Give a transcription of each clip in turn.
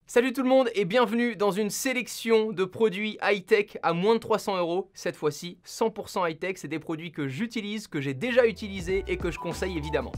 Salut tout le monde et bienvenue dans une sélection de produits high-tech à moins de 300 €. Cette fois-ci, 100% high-tech, c'est des produits que j'utilise, que j'ai déjà utilisés et que je conseille évidemment.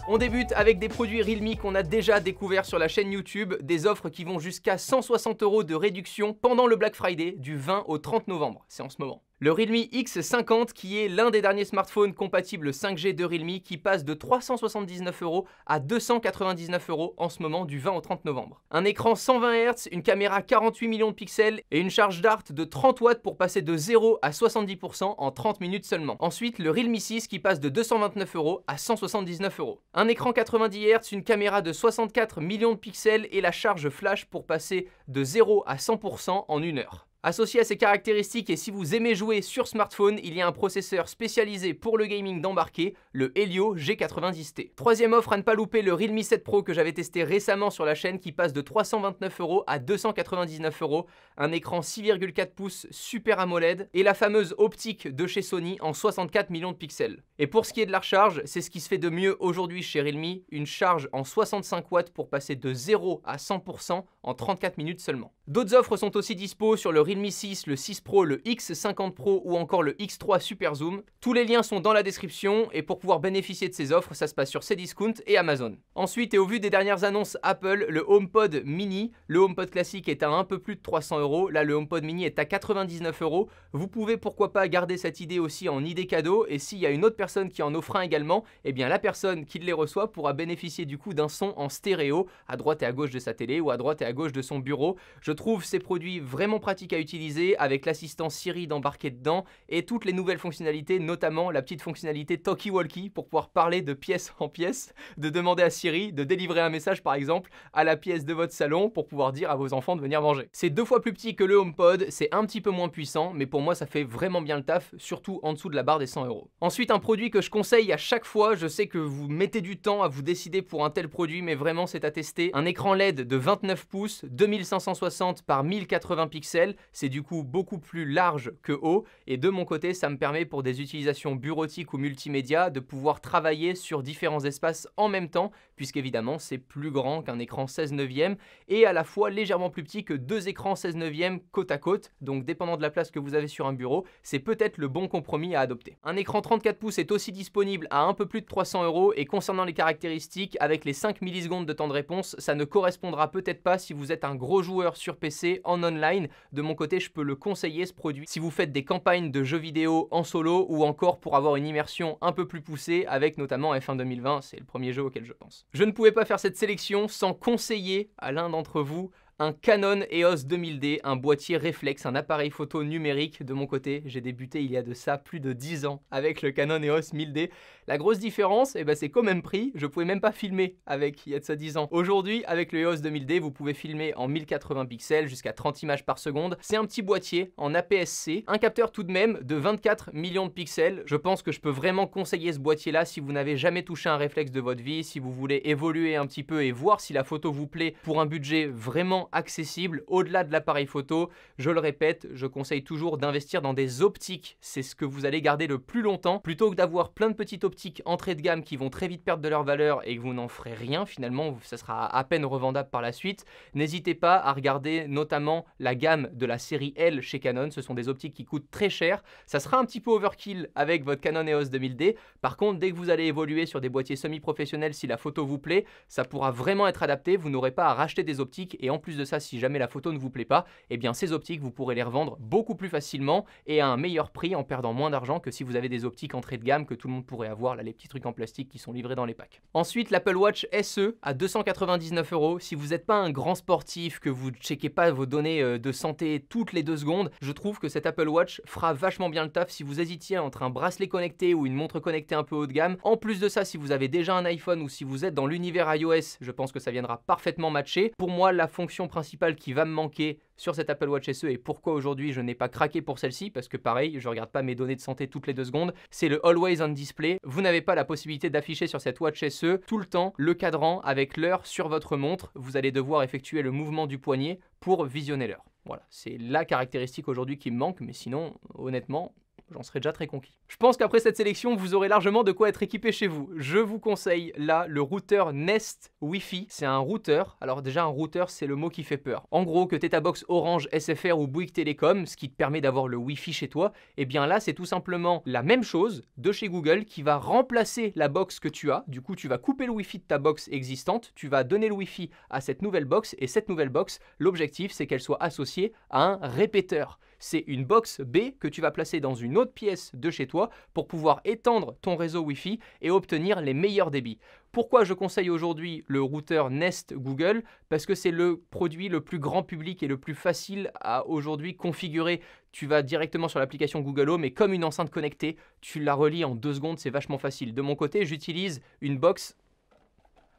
On débute avec des produits Realme qu'on a déjà découverts sur la chaîne YouTube, des offres qui vont jusqu'à 160 € de réduction pendant le Black Friday du 20 au 30 novembre, c'est en ce moment. Le Realme X50 qui est l'un des derniers smartphones compatibles 5G de Realme qui passe de 379 € à 299 € en ce moment du 20 au 30 novembre. Un écran 120 Hz, une caméra 48 millions de pixels et une charge d'art de 30 watts pour passer de 0 à 70% en 30 minutes seulement. Ensuite, le Realme 6 qui passe de 229 € à 179 €. Un écran 90 Hz, une caméra de 64 millions de pixels et la charge flash pour passer de 0 à 100% en 1 heure. Associé à ces caractéristiques et si vous aimez jouer sur smartphone, il y a un processeur spécialisé pour le gaming d'embarqué, le Helio G90T. Troisième offre à ne pas louper, le Realme 7 Pro que j'avais testé récemment sur la chaîne qui passe de 329 € à 299 €, un écran 6,4 pouces Super AMOLED et la fameuse optique de chez Sony en 64 millions de pixels. Et pour ce qui est de la recharge, c'est ce qui se fait de mieux aujourd'hui chez Realme, une charge en 65 watts pour passer de 0 à 100% en 34 minutes seulement. D'autres offres sont aussi dispo sur le Realme 6, le 6 Pro, le X50 Pro ou encore le X3 Super Zoom. Tous les liens sont dans la description et pour pouvoir bénéficier de ces offres, ça se passe sur Cdiscount et Amazon. Ensuite, et au vu des dernières annonces Apple, le HomePod Mini, le HomePod classique est à un peu plus de 300 €, là le HomePod Mini est à 99 €. Vous pouvez pourquoi pas garder cette idée aussi en idée cadeau et s'il y a une autre personne qui en offre un également, eh bien la personne qui les reçoit pourra bénéficier du coup d'un son en stéréo à droite et à gauche de sa télé ou à droite et à gauche de son bureau. Je trouve ces produits vraiment pratiques à utiliser avec l'assistant Siri d'embarquer dedans et toutes les nouvelles fonctionnalités, notamment la petite fonctionnalité Talkie Walkie pour pouvoir parler de pièce en pièce, de demander à Siri de délivrer un message par exemple à la pièce de votre salon pour pouvoir dire à vos enfants de venir manger. C'est 2 fois plus petit que le HomePod, c'est un petit peu moins puissant, mais pour moi ça fait vraiment bien le taf, surtout en dessous de la barre des 100 €. Ensuite, un produit que je conseille à chaque fois, je sais que vous mettez du temps à vous décider pour un tel produit, mais vraiment c'est à tester. Un écran LED de 29 pouces, 2560 par 1080 pixels, c'est du coup beaucoup plus large que haut, et de mon côté ça me permet pour des utilisations bureautiques ou multimédia de pouvoir travailler sur différents espaces en même temps, puisqu'évidemment c'est plus grand qu'un écran 16/9 et à la fois légèrement plus petit que 2 écrans 16/9 côte à côte, donc dépendant de la place que vous avez sur un bureau, c'est peut-être le bon compromis à adopter. Un écran 34 pouces est aussi disponible à un peu plus de 300 € et concernant les caractéristiques, avec les 5 millisecondes de temps de réponse, ça ne correspondra peut-être pas si vous êtes un gros joueur sur PC en online. De mon côté, je peux le conseiller ce produit si vous faites des campagnes de jeux vidéo en solo ou encore pour avoir une immersion un peu plus poussée avec notamment F1 2020, c'est le premier jeu auquel je pense. Je ne pouvais pas faire cette sélection sans conseiller à l'un d'entre vous un Canon EOS 2000D, un boîtier réflexe, un appareil photo numérique. De mon côté, j'ai débuté il y a de ça plus de 10 ans avec le Canon EOS 1000D. La grosse différence, c'est qu'au même prix, je pouvais même pas filmer avec il y a de ça 10 ans. Aujourd'hui, avec le EOS 2000D, vous pouvez filmer en 1080 pixels jusqu'à 30 images par seconde. C'est un petit boîtier en APS-C, un capteur tout de même de 24 millions de pixels. Je pense que je peux vraiment conseiller ce boîtier-là si vous n'avez jamais touché un réflexe de votre vie, si vous voulez évoluer un petit peu et voir si la photo vous plaît pour un budget vraiment accessible au-delà de l'appareil photo. Je le répète, je conseille toujours d'investir dans des optiques, c'est ce que vous allez garder le plus longtemps, plutôt que d'avoir plein de petites optiques entrée de gamme qui vont très vite perdre de leur valeur et que vous n'en ferez rien finalement, ça sera à peine revendable par la suite. N'hésitez pas à regarder notamment la gamme de la série L chez Canon, ce sont des optiques qui coûtent très cher, ça sera un petit peu overkill avec votre Canon EOS 2000D, par contre dès que vous allez évoluer sur des boîtiers semi-professionnels, si la photo vous plaît, ça pourra vraiment être adapté, vous n'aurez pas à racheter des optiques et en plus de ça, si jamais la photo ne vous plaît pas, eh bien ces optiques, vous pourrez les revendre beaucoup plus facilement et à un meilleur prix en perdant moins d'argent que si vous avez des optiques entrée de gamme que tout le monde pourrait avoir, là les petits trucs en plastique qui sont livrés dans les packs. Ensuite, l'Apple Watch SE à 299 €. Si vous n'êtes pas un grand sportif, que vous ne checkez pas vos données de santé toutes les 2 secondes, je trouve que cet Apple Watch fera vachement bien le taf si vous hésitiez entre un bracelet connecté ou une montre connectée un peu haut de gamme. En plus de ça, si vous avez déjà un iPhone ou si vous êtes dans l'univers iOS, je pense que ça viendra parfaitement matcher. Pour moi, la fonction principale qui va me manquer sur cette Apple Watch SE et pourquoi aujourd'hui je n'ai pas craqué pour celle-ci, parce que pareil, je regarde pas mes données de santé toutes les 2 secondes, c'est le Always on Display. Vous n'avez pas la possibilité d'afficher sur cette Watch SE tout le temps le cadran avec l'heure sur votre montre. Vous allez devoir effectuer le mouvement du poignet pour visionner l'heure. Voilà, c'est la caractéristique aujourd'hui qui me manque, mais sinon, honnêtement, j'en serais déjà très conquis. Je pense qu'après cette sélection, vous aurez largement de quoi être équipé chez vous. Je vous conseille là le routeur Nest Wi-Fi. C'est un routeur. Alors déjà, un routeur, c'est le mot qui fait peur. En gros, que tu aies ta box Orange, SFR ou Bouygues Télécom, ce qui te permet d'avoir le Wi-Fi chez toi, et bien là, c'est tout simplement la même chose de chez Google qui va remplacer la box que tu as. Du coup, tu vas couper le Wi-Fi de ta box existante, tu vas donner le Wi-Fi à cette nouvelle box, et cette nouvelle box, l'objectif, c'est qu'elle soit associée à un répéteur. C'est une box B que tu vas placer dans une autre pièce de chez toi pour pouvoir étendre ton réseau Wi-Fi et obtenir les meilleurs débits. Pourquoi je conseille aujourd'hui le routeur Nest Google? Parce que c'est le produit le plus grand public et le plus facile à aujourd'hui configurer. Tu vas directement sur l'application Google Home et comme une enceinte connectée, tu la relis en 2 secondes, c'est vachement facile. De mon côté, j'utilise une box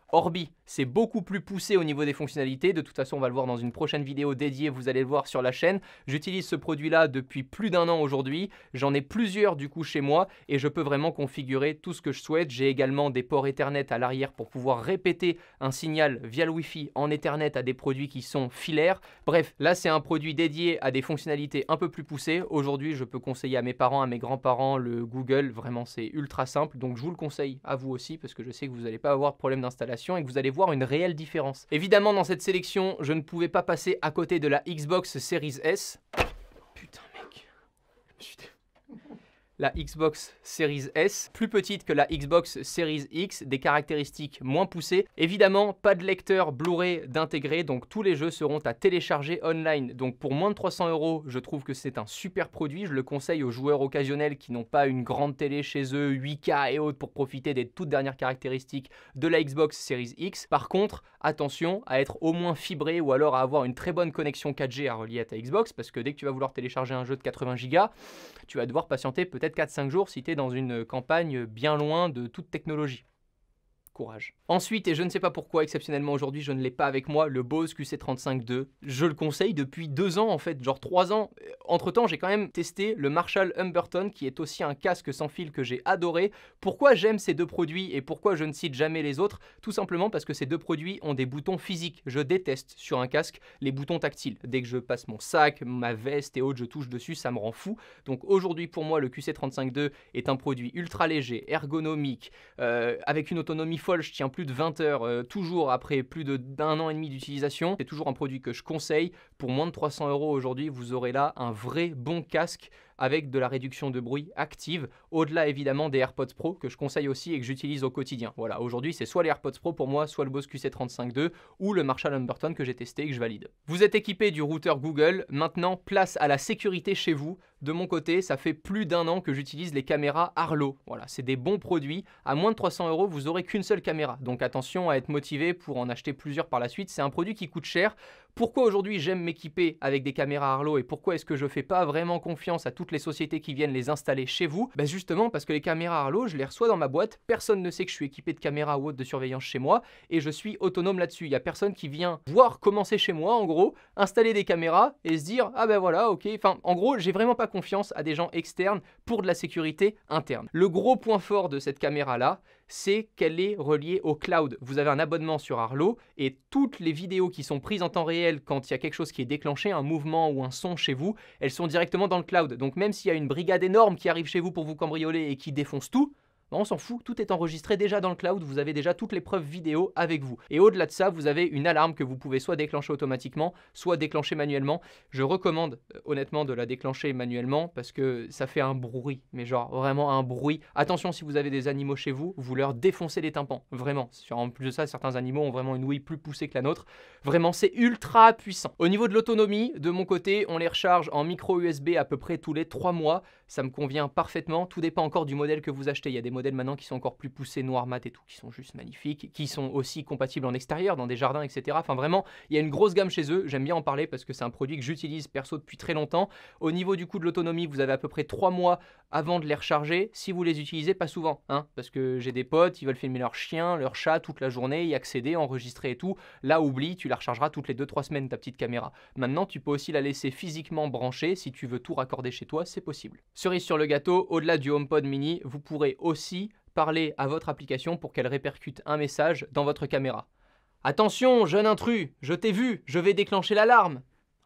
Orbi, c'est beaucoup plus poussé au niveau des fonctionnalités. De toute façon, on va le voir dans une prochaine vidéo dédiée, vous allez le voir sur la chaîne. J'utilise ce produit-là depuis plus d'1 an aujourd'hui. J'en ai plusieurs du coup chez moi et je peux vraiment configurer tout ce que je souhaite. J'ai également des ports Ethernet à l'arrière pour pouvoir répéter un signal via le Wi-Fi en Ethernet à des produits qui sont filaires. Bref, là c'est un produit dédié à des fonctionnalités un peu plus poussées. Aujourd'hui, je peux conseiller à mes parents, à mes grands-parents le Google. Vraiment, c'est ultra simple. Donc je vous le conseille à vous aussi parce que je sais que vous n'allez pas avoir de problème d'installation et que vous allez voir une réelle différence. Évidemment, dans cette sélection, je ne pouvais pas passer à côté de la Xbox Series S. Putain, mec. La Xbox Series S, plus petite que la Xbox Series X, des caractéristiques moins poussées. Évidemment, pas de lecteur Blu-ray d'intégrer, donc tous les jeux seront à télécharger online. Donc pour moins de 300 €, je trouve que c'est un super produit. Je le conseille aux joueurs occasionnels qui n'ont pas une grande télé chez eux, 8K et autres, pour profiter des toutes dernières caractéristiques de la Xbox Series X. Par contre, attention à être au moins fibré ou alors à avoir une très bonne connexion 4G à relier à ta Xbox, parce que dès que tu vas vouloir télécharger un jeu de 80 Go, tu vas devoir patienter peut-être 4-5 jours si tu es dans une campagne bien loin de toute technologie. Courage. Ensuite, et je ne sais pas pourquoi, exceptionnellement aujourd'hui, je ne l'ai pas avec moi, le Bose QC35 II. Je le conseille depuis 2 ans en fait, genre 3 ans. Entre temps, j'ai quand même testé le Marshall Humberton, qui est aussi un casque sans fil que j'ai adoré. Pourquoi j'aime ces 2 produits et pourquoi je ne cite jamais les autres? Tout simplement parce que ces 2 produits ont des boutons physiques. Je déteste sur un casque les boutons tactiles. Dès que je passe mon sac, ma veste et autres, je touche dessus, ça me rend fou. Donc aujourd'hui, pour moi, le QC35 II est un produit ultra léger, ergonomique, avec une autonomie folle, je tiens plus de 20 heures, toujours après plus d'1 an et demi d'utilisation. C'est toujours un produit que je conseille. Pour moins de 300 € aujourd'hui, vous aurez là un vrai bon casque avec de la réduction de bruit active, au-delà évidemment des AirPods Pro que je conseille aussi et que j'utilise au quotidien. Voilà, aujourd'hui c'est soit les AirPods Pro pour moi, soit le Bose QC35 II ou le Marshall Humberton que j'ai testé et que je valide. Vous êtes équipé du routeur Google, maintenant place à la sécurité chez vous. De mon côté, ça fait plus d'1 an que j'utilise les caméras Arlo. Voilà, c'est des bons produits. À moins de 300 €, vous aurez qu'une seule caméra. Donc attention à être motivé pour en acheter plusieurs par la suite. C'est un produit qui coûte cher. Pourquoi aujourd'hui j'aime m'équiper avec des caméras Arlo et pourquoi est-ce que je fais pas vraiment confiance à toutes les sociétés qui viennent les installer chez vous? Ben justement parce que les caméras Arlo, je les reçois dans ma boîte. Personne ne sait que je suis équipé de caméras ou autres de surveillance chez moi et je suis autonome là-dessus. Il n'y a personne qui vient voir comment c'est chez moi, en gros, installer des caméras et se dire ah ben voilà, ok. Enfin, en gros, j'ai vraiment pas confiance à des gens externes pour de la sécurité interne. Le gros point fort de cette caméra-là, c'est qu'elle est reliée au cloud. Vous avez un abonnement sur Arlo et toutes les vidéos qui sont prises en temps réel quand il y a quelque chose qui est déclenché, un mouvement ou un son chez vous, elles sont directement dans le cloud. Donc même s'il y a une brigade énorme qui arrive chez vous pour vous cambrioler et qui défonce tout, on s'en fout, tout est enregistré déjà dans le cloud, vous avez déjà toutes les preuves vidéo avec vous. Et au-delà de ça, vous avez une alarme que vous pouvez soit déclencher automatiquement, soit déclencher manuellement. Je recommande honnêtement de la déclencher manuellement parce que ça fait un bruit, mais genre vraiment un bruit. Attention, si vous avez des animaux chez vous, vous leur défoncez les tympans, vraiment. En plus de ça, certains animaux ont vraiment une ouïe plus poussée que la nôtre. Vraiment, c'est ultra puissant. Au niveau de l'autonomie, de mon côté, on les recharge en micro USB à peu près tous les 3 mois. Ça me convient parfaitement. Tout dépend encore du modèle que vous achetez. Il y a des modèles maintenant qui sont encore plus poussés, noir mat et tout, qui sont juste magnifiques, qui sont aussi compatibles en extérieur, dans des jardins, etc. Enfin vraiment, il y a une grosse gamme chez eux. J'aime bien en parler parce que c'est un produit que j'utilise perso depuis très longtemps. Au niveau du coût de l'autonomie, vous avez à peu près 3 mois avant de les recharger. Si vous les utilisez, pas souvent, hein, parce que j'ai des potes, ils veulent filmer leur chien, leur chat toute la journée, y accéder, enregistrer et tout. Là, oublie, tu la rechargeras toutes les 2-3 semaines, ta petite caméra. Maintenant, tu peux aussi la laisser physiquement branchée. Si tu veux tout raccorder chez toi, c'est possible. Cerise sur le gâteau, au-delà du HomePod mini, vous pourrez aussi parler à votre application pour qu'elle répercute un message dans votre caméra. Attention, jeune intrus, je t'ai vu, je vais déclencher l'alarme.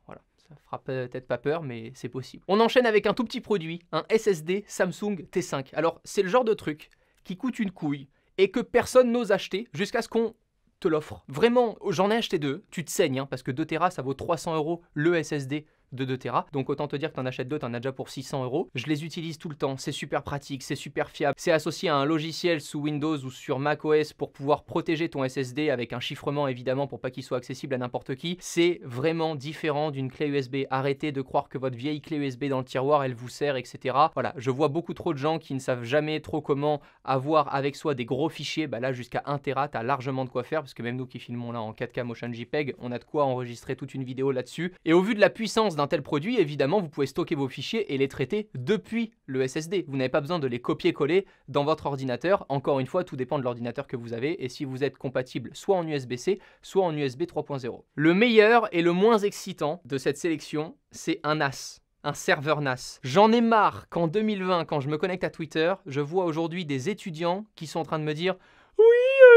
Voilà, Ça fera peut-être pas peur, mais c'est possible. On enchaîne avec un tout petit produit, un SSD Samsung T5. Alors, c'est le genre de truc qui coûte une couille et que personne n'ose acheter jusqu'à ce qu'on te l'offre. Vraiment, j'en ai acheté 2, tu te saignes, hein, parce que 2 Tera ça vaut 300 € le SSD de 2 Tera. Donc autant te dire que t'en achètes 2, t'en as déjà pour 600 €. Je les utilise tout le temps, c'est super pratique, c'est super fiable. C'est associé à un logiciel sous Windows ou sur macOS pour pouvoir protéger ton SSD avec un chiffrement évidemment pour pas qu'il soit accessible à n'importe qui. C'est vraiment différent d'une clé USB. Arrêtez de croire que votre vieille clé USB dans le tiroir, elle vous sert, etc. Voilà, je vois beaucoup trop de gens qui ne savent jamais trop comment avoir avec soi des gros fichiers. Bah là, jusqu'à 1 Tera, t'as largement de quoi faire, parce que même nous qui filmons là en 4K Motion JPEG, on a de quoi enregistrer toute une vidéo là-dessus. Et au vu de la puissance d'un tel produit, évidemment, vous pouvez stocker vos fichiers et les traiter depuis le SSD. Vous n'avez pas besoin de les copier-coller dans votre ordinateur. Encore une fois, tout dépend de l'ordinateur que vous avez et si vous êtes compatible soit en USB-C, soit en USB 3.0. Le meilleur et le moins excitant de cette sélection, c'est un NAS. Un serveur NAS. J'en ai marre qu'en 2020, quand je me connecte à Twitter, je vois aujourd'hui des étudiants qui sont en train de me dire « Oui,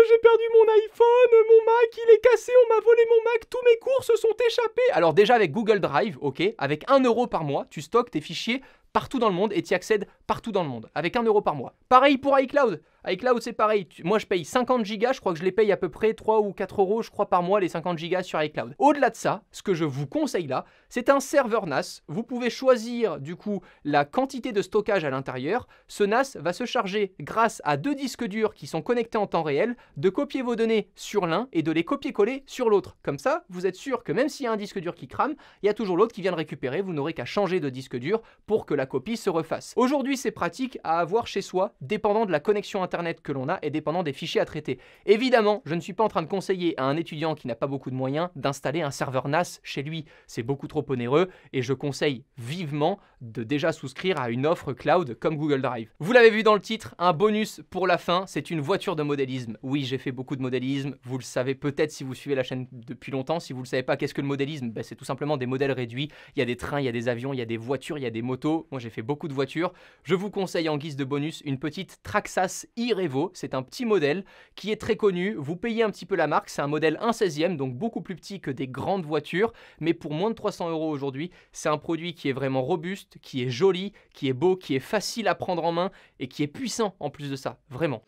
j'ai perdu mon iPhone, mon Mac, il est cassé, on m'a volé mon Mac, tous mes cours se sont échappés. » Alors déjà avec Google Drive, ok, avec 1 € par mois, tu stockes tes fichiers partout dans le monde et tu y accèdes partout dans le monde, avec 1 € par mois. Pareil pour iCloud. iCloud, c'est pareil. Moi, je paye 50 gigas. Je crois que je les paye à peu près 3 ou 4 €, je crois, par mois, les 50 gigas sur iCloud. Au-delà de ça, ce que je vous conseille là, c'est un serveur NAS. Vous pouvez choisir, du coup, la quantité de stockage à l'intérieur. Ce NAS va se charger, grâce à 2 disques durs qui sont connectés en temps réel, de copier vos données sur l'un et de les copier-coller sur l'autre. Comme ça, vous êtes sûr que même s'il y a un disque dur qui crame, il y a toujours l'autre qui vient le récupérer. Vous n'aurez qu'à changer de disque dur pour que la copie se refasse. Aujourd'hui, c'est pratique à avoir chez soi, dépendant de la connexion Internet que l'on a et dépendant des fichiers à traiter. Évidemment, je ne suis pas en train de conseiller à un étudiant qui n'a pas beaucoup de moyens d'installer un serveur NAS chez lui. C'est beaucoup trop onéreux et je conseille vivement de déjà souscrire à une offre cloud comme Google Drive. Vous l'avez vu dans le titre, un bonus pour la fin, c'est une voiture de modélisme. Oui, j'ai fait beaucoup de modélisme, vous le savez peut-être si vous suivez la chaîne depuis longtemps. Si vous ne le savez pas, qu'est-ce que le modélisme? Ben, c'est tout simplement des modèles réduits. Il y a des trains, il y a des avions, il y a des voitures, il y a des motos. Moi, j'ai fait beaucoup de voitures. Je vous conseille en guise de bonus une petite Traxxas e-Revo. C'est un petit modèle qui est très connu. Vous payez un petit peu la marque. C'est un modèle 1/16e, donc beaucoup plus petit que des grandes voitures. Mais pour moins de 300 € aujourd'hui, c'est un produit qui est vraiment robuste, qui est joli, qui est beau, qui est facile à prendre en main et qui est puissant en plus de ça. Vraiment.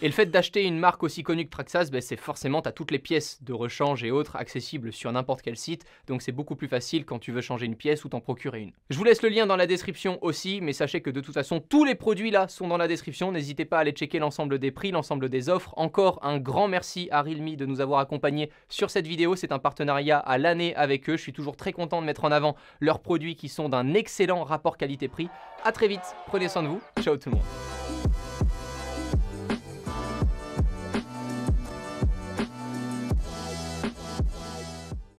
Et le fait d'acheter une marque aussi connue que Traxxas, ben c'est forcément, tu as toutes les pièces de rechange et autres accessibles sur n'importe quel site, donc c'est beaucoup plus facile quand tu veux changer une pièce ou t'en procurer une. Je vous laisse le lien dans la description aussi, mais sachez que de toute façon, tous les produits là sont dans la description. N'hésitez pas à aller checker l'ensemble des prix, l'ensemble des offres. Encore un grand merci à Realme de nous avoir accompagnés sur cette vidéo. C'est un partenariat à l'année avec eux. Je suis toujours très content de mettre en avant leurs produits qui sont d'un excellent rapport qualité-prix. A très vite, prenez soin de vous. Ciao tout le monde.